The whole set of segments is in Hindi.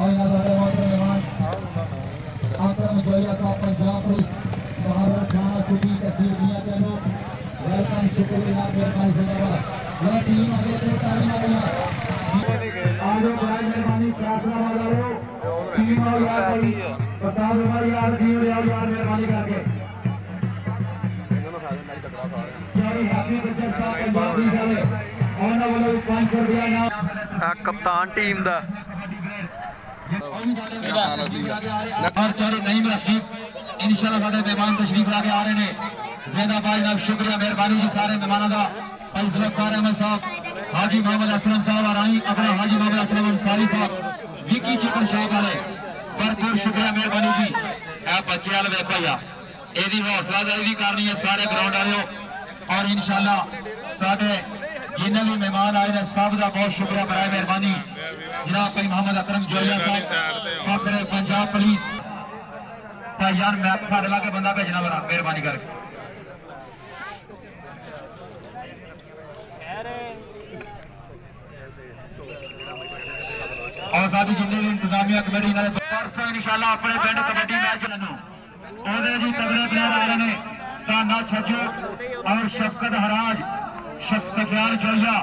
भाई नजारे मेहमान आक्रम जोया साहब पंजाब पुलिस बहादुर थाना सिटी तहसील मियां चनो वेलकम शुक्रिया मेहरबानी जिंदाबाद यह टीम आगे को ताली मारेगा आगे बड़ा मेहरबानी फैसला वालों टीम और यार भाई बता दो भाई यार टीम यार मेहरबानी करके चलो हैप्पी बर्थडे साहब पंजाब पुलिस वाले आने वाले 500 रुपया इनाम कप्तान टीम दा और चौधरी नईम रफीक इंशाल्लाह साडे मेहमान तशरीफ लाके आ रहे ने ज़ैदाबाद जनाब शुक्रिया मेहरबानी जी सारे मेहमानों दा भाई जुल्फकार अहमद साहब हाजी मोहम्मद असलम साहब और अपने हाजी मोहम्मद असलम अंसारी साहब विकी चिकन शॉप वाले भरपूर शुक्रिया मेहरबानी जी ए बच्चे वाल देखो यार एदी हौसला अफजाई भी करनी है सारे ग्राउंड वालों और इंशाल्लाह साडे जिन्हें भी मेहमान आए ने सब का बहुत शुक्रिया बराए मेहरबानी जनाब भाई मोहम्मद अकरम जोया साहब फखरे पंजाब पुलिस भाई यार मैं साढ़े लाके बंदा भेजना बड़ा मेहरबानी करके और साथ ही जिन्हें भी इंतजामिया कमेटी परसों इंशाल्लाह अपने पिंड कबड्डी मैच लनो ओदे जी तगड़े प्लेयर आ रहे हैं ताना छज्जू और शफकत हराज सफियान जोया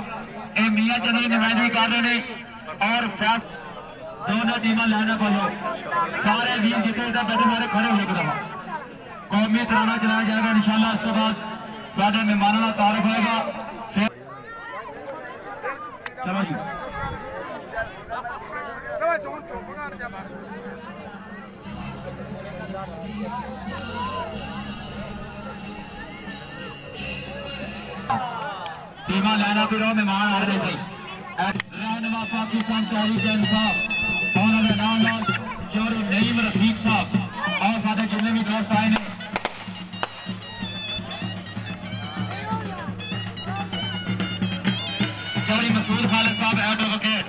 ए मियां चने की नुमाइंदगी कर रहे हैं और फैस दोनों टीम लाइनअप वालों सारे वीर जितने तक बैठे सारे खड़े हो गए कौमी तराना चलाया जाएगा इंशाल्लाह उसके बाद सारे मेहमानों का तारुफ होगा चलो जी टीमा लाना भी रहो मेहमान आ रहे थे रहनुमा पाकिस्तान तहरीक इंसाफ उन्होंने नाम चौधरी नईम रफीक साहब और सारे जितने भी दोस्त आए ने चौधरी मसूद खालिद साहब एडवोकेट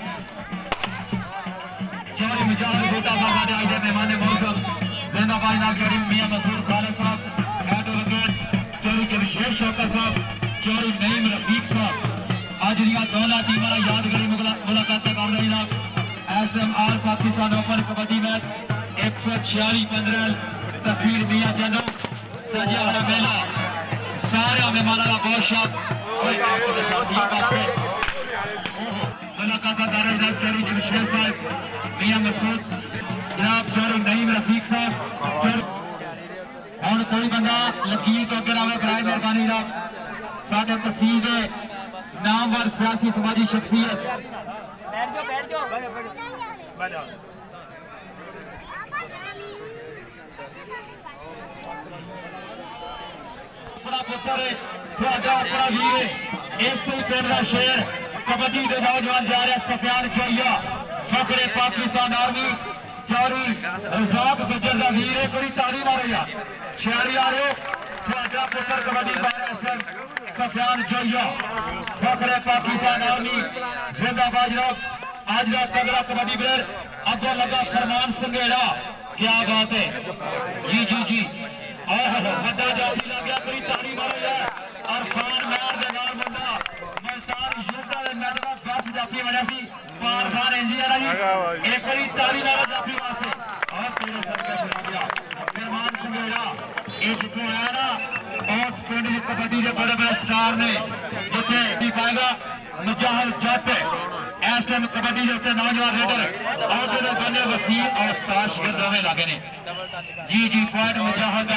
चौधरी मुजाहिद भुट्टा साहब आज के मेहमान मौसम जिंदाबाद नाम चौधरी मियां मसूद खालिद साहब एडवोकेट चौधरी जमशेद शौकत साहब चौधरी नईम रफीक साहब आज दोनों टीमों यादगारी मुलाकात कर रही है all Pakistan open kabaddi match 146-15 तस्वीर मियां चनो सजा वाला मेला सारे मेहमानों का बहुत शौक मुलाकात कर रहे हैं चौधरी जमशेद साहब मियां मसूद जनाब चौधरी नईम रफीक साहब और कोई बंदा लकीर तो अगर आवे बराए मेहरबानी साडे तहसील के नामवर सियासी समाजी शख्सियत अपना पुत्र अपना वीर इस पिंड का शेर कबड्डी के नौजवान जा रहे सफियान जोया फखरे पाकिस्तान आर्मी चौधरी रजाक गुजर का वीर है बड़ी तारी मारो यार शहरी आ रहे हो पुत्र कबड्डी पा सफियान जोया फखरे पाकिस्तान आर्मी जिंदाबाद आज का तगड़ा कबड्डी प्लेयर अगो लगा फरमान संघेड़ा क्या बात है जी जी जी बड़ा जाफी लग गया बड़ी ताली मारो यार अरफान मैर दे नाल मुंडा मुल्तान योद्धा दे मैच दा बेस्ट जाफी बनया सी पार खान इंजीनियर जी एक बड़ी ताली मारो जाफी वास्ते और तेरे सदका शुक्रिया फरमान संघेड़ा ये जितों आया ना उस पिंड की कबड्डी के बड़े बड़े स्टार ने जिथे भी पाएगा मुजाहिद जट इस टाइम कबड्डी के उत्ते नौजवान रेडर और बने वसीम और उस्ताद शिरदावे लागे ने जी जी पॉइंट मुजाहिद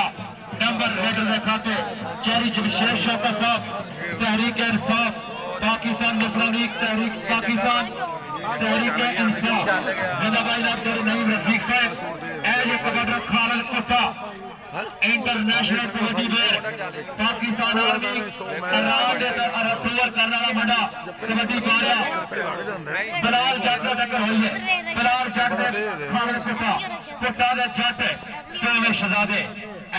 नंबर रेडर के खाते चौधरी जमशेद शौकत साहब तहरीक इंसाफ पाकिस्तान मुस्लिम लीग तहरीक पाकिस्तान तहरीक इंसाफ जिंदाबाद चौधरी नईम रफीक साहब एज कबड्डर Khalid Putta international kabaddi player Pakistan army tour करने वाला मुंडा कबड्डी पा रहा दलाल जट का टक्कर हुई है दलाल जट ने खालिद पुट्टा दे जट दोवें शहजादे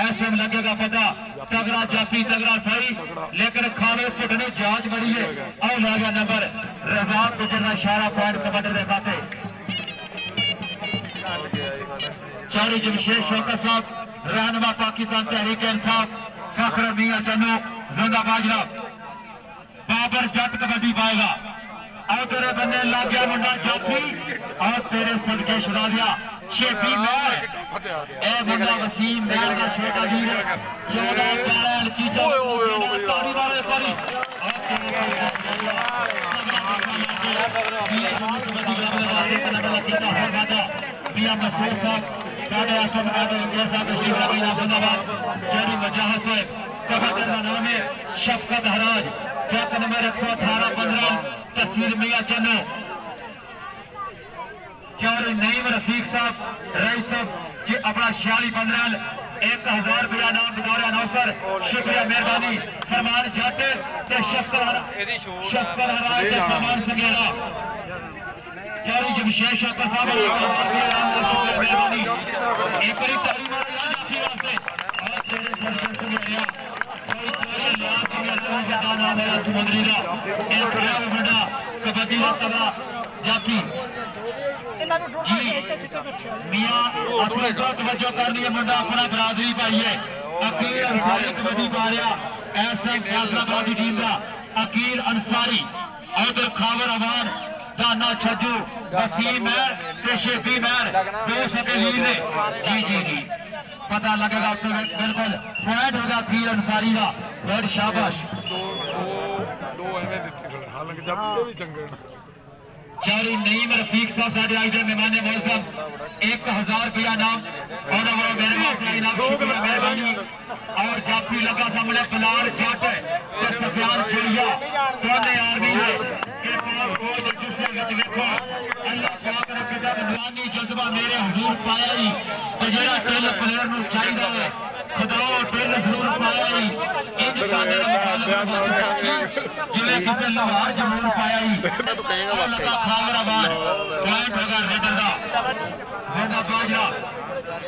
इस टाइम लगेगा पता तगड़ा जाफी तगड़ा सही लेकिन खालिद पुट ने जांच बड़ी है और ला गया नंबर रजाक गुजर का इशारा पॉइंट कबड्डी के खाते चौधरी जमशेद शौकत साहब रहनुमा पाकिस्तान तहरीक इंसाफ फखर मियां चन्नू जिंदाबाद जनाब बाबर जट कबड्डी पाएगा और तेरे बन्ने लग गया मुंडा जाफी और तेरे सदके शरादिया शेफी मैर ए मुंडा वसीम मैर का छोटा वीर 14-12 चीजा ताड़ी वाले परी और शफकत हराज चौक नंबर 118-15 तस्वीर मियां चन्नो चौधरी नईम रफीक साहब रईस साहब जी अपना 46-15 1000 रुपया नाम बतौर अनौसर शुक्रिया मेहरबानी फरमान जट ते शफकत हराज ते फरमान संगेड़ा चौधरी जमशेद शक्कर साहब 1000 रुपया नाम शुक्रिया मेहरबानी एक बारी ताली मारो जाफी वास्ते और तेरे सरकार संगेड़ा समुद्री का कबड्डी का तगड़ा जाफी जी मियां तवज्जो करनी है मुंडा अपना बरादरी भाई है अकील अंसारी कबड्डी पा रहा इस टाइम फैसलाबाद की टीम का अकील अंसारी उधर खावर अवान दाना छज्जू वसीम है ते शेफी मैर दो सके लीड ने जी जी जी पता लगेगा बिल्कुल पॉइंट होगा अकील अंसारी का बहुत शाबाश चौधरी नईम रफीक साहब साढ़े आज के मेहमान मौसम 1000 रुपया नाम मेरे वास्ते इनाम शुक्रिया मेहरबानी और जाफी लगा सामने बिलाल जट सफियान चुड़िया दोनों आर्मी है अल्लाह पाक ने कितना नूरानी जज्बा मेरे हुजूर पाया ही तो जेड़ा टिल प्लेयर नूं चाहिदा है खुदा टिल जरूर पाया ही इंज पाने दा मुकाबला जिवें किसे लोहार जमून पाया ही लगा खावराबाद पॉइंट होगा रेडर दा ज़िंदा बाजरा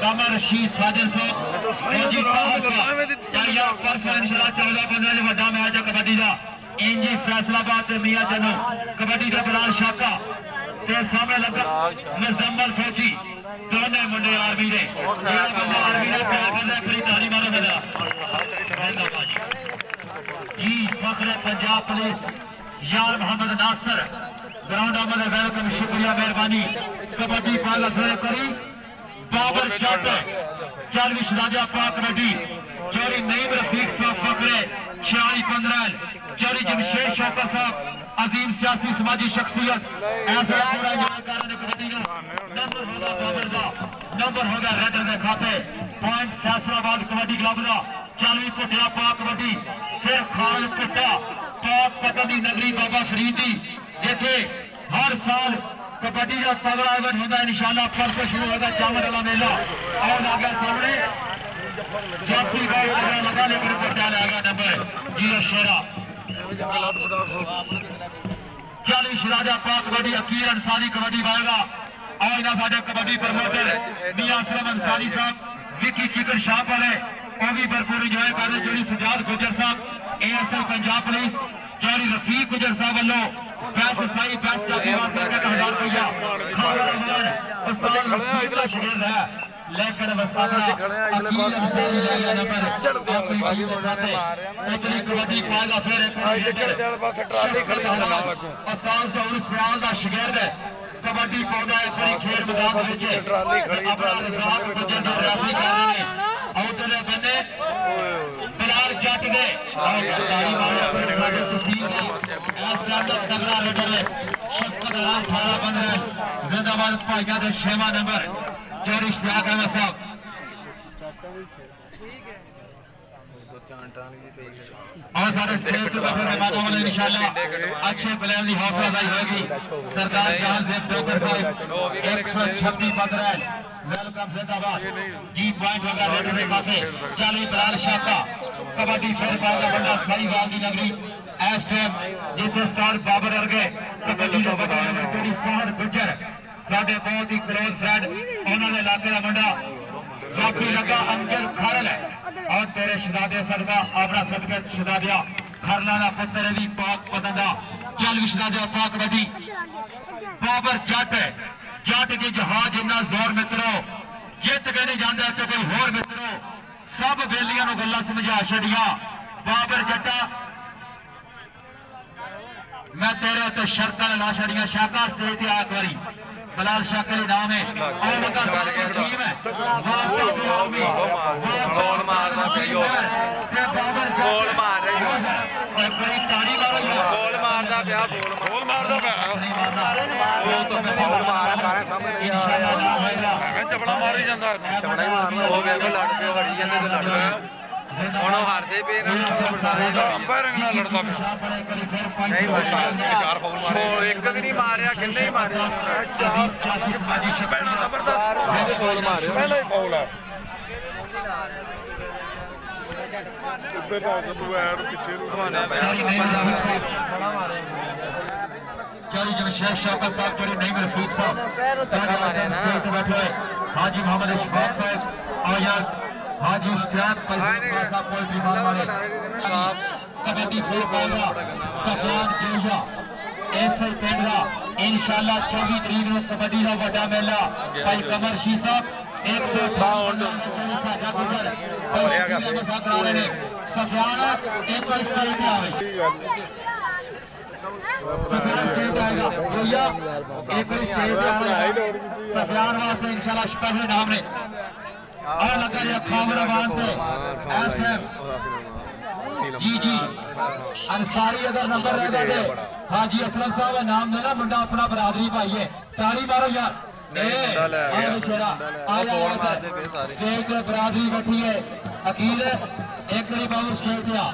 कामर रशीद साजन साहब फौजी खालसा या परसों इंशाल्लाह 14-15 जो वड्डा मैच है कबड्डी दा इंजी फैसलाबाद ते मियां चन्नो कबड्डी दा बिलाल शाका ते सामने लगा मुजम्मल फौजी दोनों मुंडे आर्मी ने जेड़ा बंदा आर्मी ने प्यार करदा है ताली मारो मेरा जी फखरे पंजाब पुलिस यार मोहम्मद नासिर ग्राउंड अमल वेलकम शुक्रिया मेहरबानी कबड्डी पाला फिर करी बाबर जट 40 राजा पाक कबड्डी चौधरी नईम रफीक साहब फखरे 46-15 चौधरी जमशेद शौकत साहब अजीम सियासी समाजी शख्सियत ऐसा पूरा इंजॉय कर रहे कबड्डी नंबर होगा बाबर का नंबर होगा रेडर के खाते पॉइंट फैसलाबाद कबड्डी क्लब का 40 पुटिया पाक कबड्डी फिर खाल पुट्टा पाक पतनी नगरी बाबा फरीद दी जिथे हर साल कबड्डी का तगड़ा इवेंट होता है इंशाल्लाह परसों शुरू होगा चावल वाला मेला और आगे सामने जाफी भाई लगा लेकर पुट्टा लेगा नंबर जीरो शेरा 40 राजा पाक कबड्डी अकील अंसारी कबड्डी पाएगा और इन्हें साढ़े कबड्डी प्रमोटर मियां असलम अंसारी साहब विकी चिकन शाह वाले वो भी भरपूर इंजॉय कर रहे चौधरी सजाद गुजर साहब ASL पंजाब पुलिस चौधरी रफीक गुजर साहब वालों पैसे सही बेस्ट का 1000 रुपया खावर अमान उस्ताद रफीक का शागिर्द है लेकिन अकील अंसारी का नंबर अपनी बाजी में खाते उतरी कबड्डी पाएगा फिर एक उस्ताद जहूर सवाल का शागिर्द है कबड्डी पौधा एक बड़ी खेल मैदान अपना रिजाक गुजर दा रेफरी कर रहे हैं और तेरे बन्ने बिलाल जट ने ताली मारो साडे तहसील दा इस टाइम दा तगड़ा रेडर है शफकत हराज 18-15 जिंदाबाद भाइयां दे 6वां नंबर चौधरी इश्तियाक अहमद साहब और सारे स्टेज पे बैठे मेहमानों वाले इंशाल्लाह अच्छे प्लेयर की हौसला अफजाई होगी सरदार जहां ज़ैब डोगर साहब 126-15 वेलकम जिंदाबाद जी पॉइंट होगा रेडर के खाते 40 बिलाल शाका कबड्डी फिर पाएगा बंदा साहिवाल की नगरी इस टाइम जिथे स्टार बाबर वर्गे कबड्डी का बड़ा नंबर चौधरी फहद गुजर साडे बहुत ही क्लोज फ्रेंड उन्होंने इलाके का मुंडा जाफी लगा अमजद खारल है और तेरे शहजादे सदका अपना सदके शहजादिया खरलाना पुत्र भी पाक पतंगा 40 शहजादे पाक कबड्डी बाबर जट है जट की जहाज जिन्ना जोर मित्रों जित के नहीं जाता तो कोई होर मित्रों सब बेलियां गल्लां समझा छड़िया बाबर जट्टा मैं तेरे उत्ते शर्तां ला छड़ियां शाका स्टेज ते आ करी बलाल शाकर नाम है और लगा टीम है वापस दे आदमी गोल मारना चाहिए ते बाबर गोल मार रही है और कोई ताड़ी मारो गोल मारदा पिया गोल मारदा पिया नहीं मारना वो तो मैं गोल मारदा इंशाल्लाह ना होएगा मैं चपड़ा मार ही जांदा चपड़ा ही मारना हो गया तो लड़ पे वड़ी जांदे ते लड़ पे ਹੁਣ ਹਾਰਦੇ ਪਏ ਨਾ ਅੰਪਾਇਰਿੰਗ ਨਾਲ ਲੜਦਾ ਪਿਆ ਨਹੀਂ ਮਾਰਿਆ ਚਾਰ ਫਾਉਲ ਮਾਰੇ ਇੱਕ ਵੀ ਨਹੀਂ ਮਾਰਿਆ ਕਿੰਨੇ ਹੀ ਮਾਰਿਆ ਚਾਰ ਪਹਿਲਾਂ ਜ਼ਬਰਦਸਤ ਪਹਿਲੇ ਫਾਉਲ ਮਾਰਿਆ ਪਹਿਲਾ ਹੀ ਫਾਉਲ ਹੈ ਉੱਧਰ ਦਾ ਤੂੰ ਐਡ ਪਿੱਛੇ ਨੂੰ ਘਮਾਣਾ ਪਿਆ चारी जमशेद शौकत साहब चोरी नहीं मेरे रफीक साहब सारे आजम स्टेज पे बैठे हुए हाजी मोहम्मद इशफाक साहब और यार हाजी इश्तियाक साहब पोल्ट्री फार्म वाले कबड्डी फिर पाएगा सफियान जोया ऐसे पिंड का इंशाल्लाह 24 तरीक को कबड्डी का बड़ा मेला भाई कमर शी साहब 158 साजा गुजर और मसा करा रहे हैं सफियान एक बार स्टेज पे आवे सफियान स्टेज पे आएगा जोया एक बार स्टेज पे आएगा सफियान वास्ते इंशाल्लाह स्पेशल नाम ने और लगा ये खामराबान थे इस टाइम जी जी अंसारी अगर नंबर रह गए हाजी असलम साहब का नाम देना मुंडा अपना बरादरी भाई है ताली मारो यार स्टेज पे बरादरी बैठी है अकील एक करी बाबू स्टेज पे आ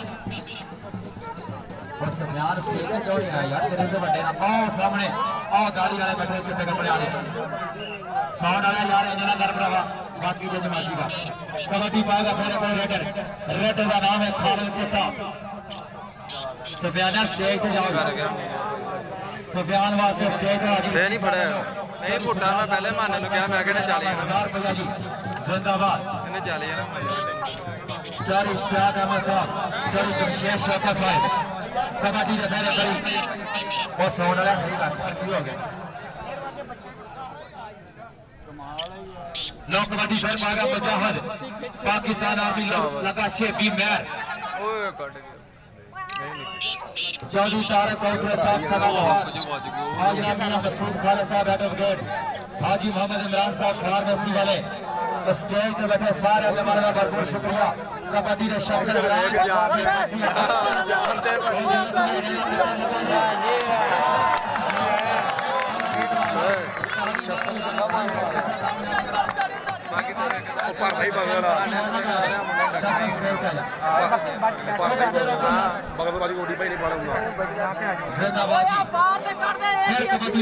और सफियान स्टेज पे क्यों नहीं आया यार तेरे से बड़े ना आओ सामने आओ गाड़ी वाले बैठे चिट्टे कपड़े वाले साउंड वाले यार इंजना कर भरावा बाकी जो जमाती का कबड्डी पाएगा फिर कोई रेडर का नाम है खालिद कुत्ता सफियान स्टेज पे जाओ सफियान वास्ते स्टेज पे हाजिर नहीं पड़ा नहीं पुट्टा मैं पहले मानने नु कहा मैं कहने चले 1000 रुपया जी जिंदाबाद इन्हें चले ना चार इश्तियाक अहमद साहब चार जमशेद शौकत साहब कबड्डी के फेरे करी और साउंड वाला सही बात हो गया लो कबड्डी फिर पाएगा मुजाहिद पाकिस्तान आर्मी लगा से बी मैर चौधरी तारक कौसर साहब सलाम हाजी मियां मसूद खान साहब हेड ऑफ गेट हाजी मोहम्मद इमरान साहब फार्मेसी वाले स्टेज पे बैठे सारे मेहमानों का भरपूर शुक्रिया कबड्डी के शक्कर ऊपर भाई बगला बगल वाली गोडी भाई नहीं पड़ूंगा जिंदाबाद फिर कबड्डी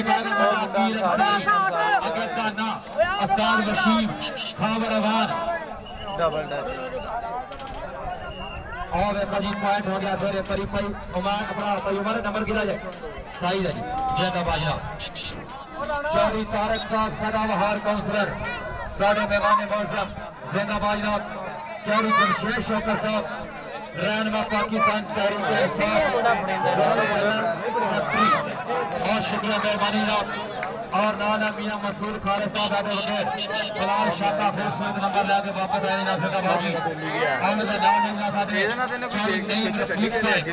अगला ताना अस्ताद वसीम खामराबान डबल और एक जी पॉइंट हो गया फिर एक करीब भाई उमर अपना भाई उमर नंबर कितना है सही है जी जिंदाबाद चौधरी तारक साहब सदाबहार काउंसलर साढ़े मेहमान मौसम जिंदाबाद जनाब चौधरी जमशेद शौकत साहब रहनुमा पाकिस्तान तहरीक इंसाफ और शुक्रिया मेहरबानी जनाब और नाना मियां मसूद खान साहब आगे वगैरह बलाल शाह का खूबसूरत नंबर लेके वापस आए ना जिंदाबाद जी और मैं नाम लेना साहब चौधरी नईम रफीक साहब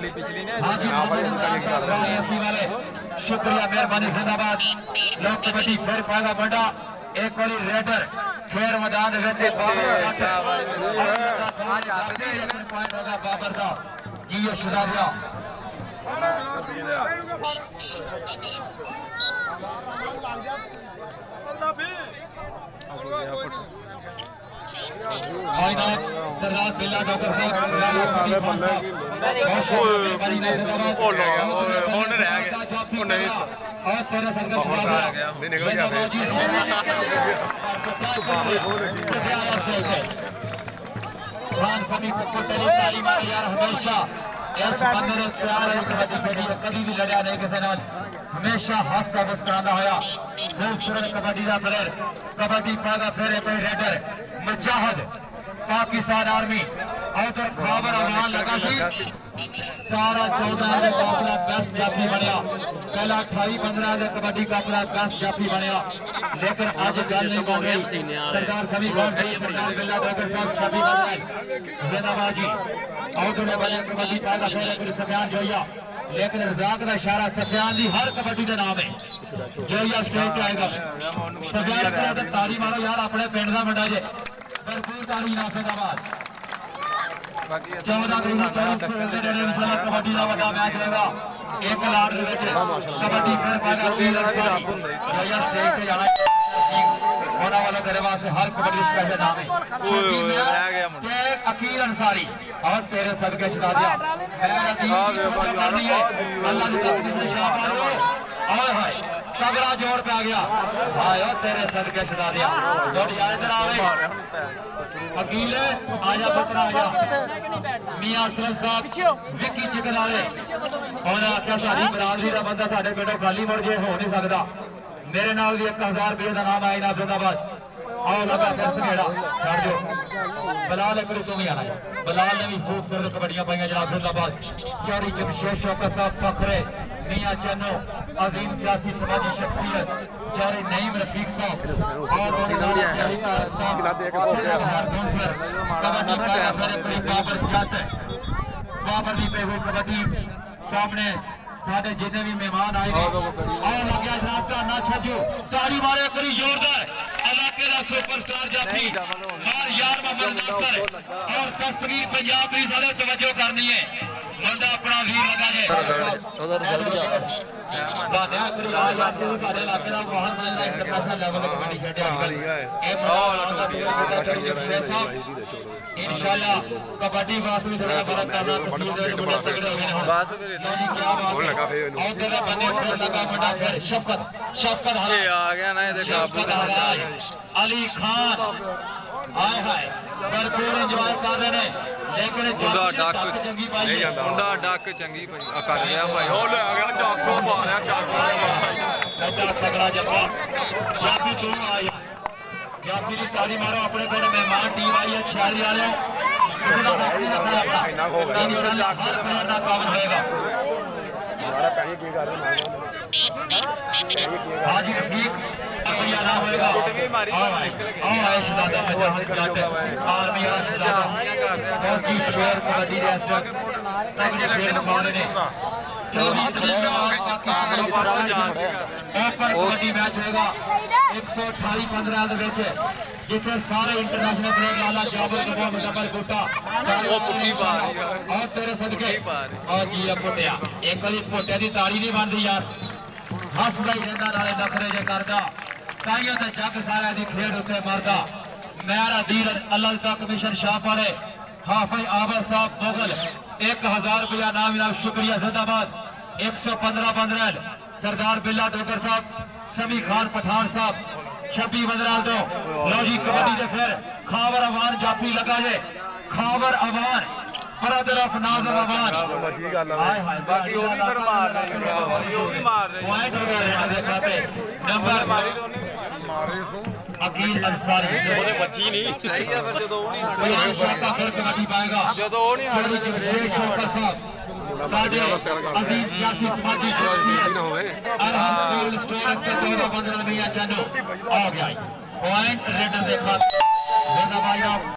हाजी मोहम्मद इमरान साहब फारसी वाले शुक्रिया मेहरबानी जिंदाबाद लोग कबड्डी फिर पाएगा बड़ा एक वाली रेडर खेर मैदान पॉइंट होगा बाबर का जी शुदारिया सरदार बिल्ला डॉक्टर साहब लाला सदीक खान साहब और तेरे सरकार खान सभी यार हमेशा इस बंदे ने प्यार है कबड्डी खेली कभी भी लड़िया नहीं किसी नाल हमेशा हंसता मुस्कुरांदा होया खूबसूरत कबड्डी का प्लेयर कबड्डी पागा फिर कोई रेडर मुजाहिद पाकिस्तान आर्मी और खाबर अमान लगा सी 17-14 के काफिला बेस्ट जाफी बनया पहला 28-15 के कबड्डी काफिला बेस्ट जाफी बनया लेकिन आज गल नहीं बन रही सरदार सभी गौर से सरदार बिल्ला डॉक्टर साहब छवि बन रहे जिंदाबाद जी और बने कबड्डी पाएगा फिर सफियान जोया लेकिन रजाक का इशारा सफियान की हर कबड्डी का नाम है जो या स्टेज पे आएगा सफियान को ताली मारो यार अपने पिंड का मुंडा जे भरपूर ताली नाफिदाबाद 14 कबड्डी का बड़ा मैच रहेगा एक लाट कबड्डी फिर पाएगा अकील अंसारी जो या स्टेज पे जाना होने वाला तेरे वास्ते हर कबड्डी स्पेशल नाम है अकील अंसारी और तेरे सदके शहजादिया मेरा दीन की करनी है अल्लाह की तरफ से शाबाश और हाय सगड़ा जोर पे आ गया हाय और तेरे सदके शहजादिया दौड़ यार इधर आवे अकील आजा पुत्र आजा मियां असलम साहब विकी चिकन वाले और आख्या साडी बरादरी दा बंदा साडे बेटे खाली मुड़ जे हो नहीं सकदा मेरे नाल भी 1000 रुपये का नाम आया नाफिदाबाद आओ लगा फिर सनेड़ा छड़ दो बलाल एक तू भी आना बलाल ने भी खूबसूरत कबड्डियां पाई जनाब जिंदाबाद चौरी जमशेद शौकत साहब फखरे मियां चन्नो अजीम सियासी समाजी शख्सियत चौरी नईम रफीक साहब और कबड्डी पाएगा फिर अपनी बाबर जट बाबर भी पे हुई कबड्डी सामने साढ़े जितने भी मेहमान आए और लग गया जनाब का ना छजो ताली मारे करी जोरदार इलाके का सुपरस्टार जाफी मार यार मोहम्मद नासर और दस्तगीर पंजाब की सारे तवज्जो करनी है बंदा अपना वीर लगा जे बाने करी आज आज सारे इलाके का बहुत बड़ा इंटरनेशनल लेवल पे कबड्डी खेडे आजकल ए बड़ा बड़ा करी जमशेद साहब इंशाल्लाह कबड्डी वास्ते भी थोड़ा बड़ा करना तस्वीर दे बड़े तगड़े हो गए बस लो जी क्या बात है और तेरे बने फिर लगा बड़ा फिर शफकत ये आ गया ना ये देखो अली खान हाय हाय भरपूर एंजॉय कर रहे हैं लेकिन डक चंगी पाई मुंडा डक चंगी पाई कर लिया भाई ओ ले आ गया चाकू मारया चाकू बड़ा तगड़ा जब्बा शाफी तू आया जाफी की ताली मारो अपने पिंड मेहमान टीम आई है 46 वाले इंशाल्लाह हर प्लेयर काबिल होएगा हाजी रफीक रुपया ना होएगा शहजादा मजाहिद जट आर्मी वाला शहजादा फौजी शेर कबड्डी दे स्टक तगड़े खेल मुकाबले ने 24 तरीक ओपन कबड्डी मैच होएगा 128-15 दे विच जिथे सारे इंटरनेशनल प्लेयर लाला जाबर कबा मुजफ्फर कोटा सारे पुट्ठी बार और तेरे सदके और जी पुट्टिया एक बारी पुट्टे दी ताड़ी नहीं बनदी यार हसदा ही रहंदा नाले नखरे जे करदा ताइयों ते जग सारा दी खेड उत्ते मरदा मेरा दीन अल्लाह तक कमिशन शाह पड़े हाफिज आबद साहब मुगल 1000 रुपया नाम इनाम शुक्रिया जिंदाबाद 115 सरदार बिल्ला डोगर साहब समी खान पठान साहब 26 बंदराल दो लो जी कबड्डी दे फिर खावर अवान जाफी लगा जे खावर अवान पर तरफ नाज़म अवान हाय हाय बाकी वो भी मार रहे पॉइंट हो गया रेड दे खाते नंबर मारे अकील अंसारी ओने बच्ची नहीं सही है फिर जदों नहीं हटदा शौका फिर कबड्डी पाएगा जदों नहीं हटदा जमशेद शौकत साहब साडे अजीम सियासी समाजी शख्सियत अरहम कोल्ड स्टोर 114 15 मियां चन्नो आ गया पॉइंट रेडर देखा जिंदाबाद।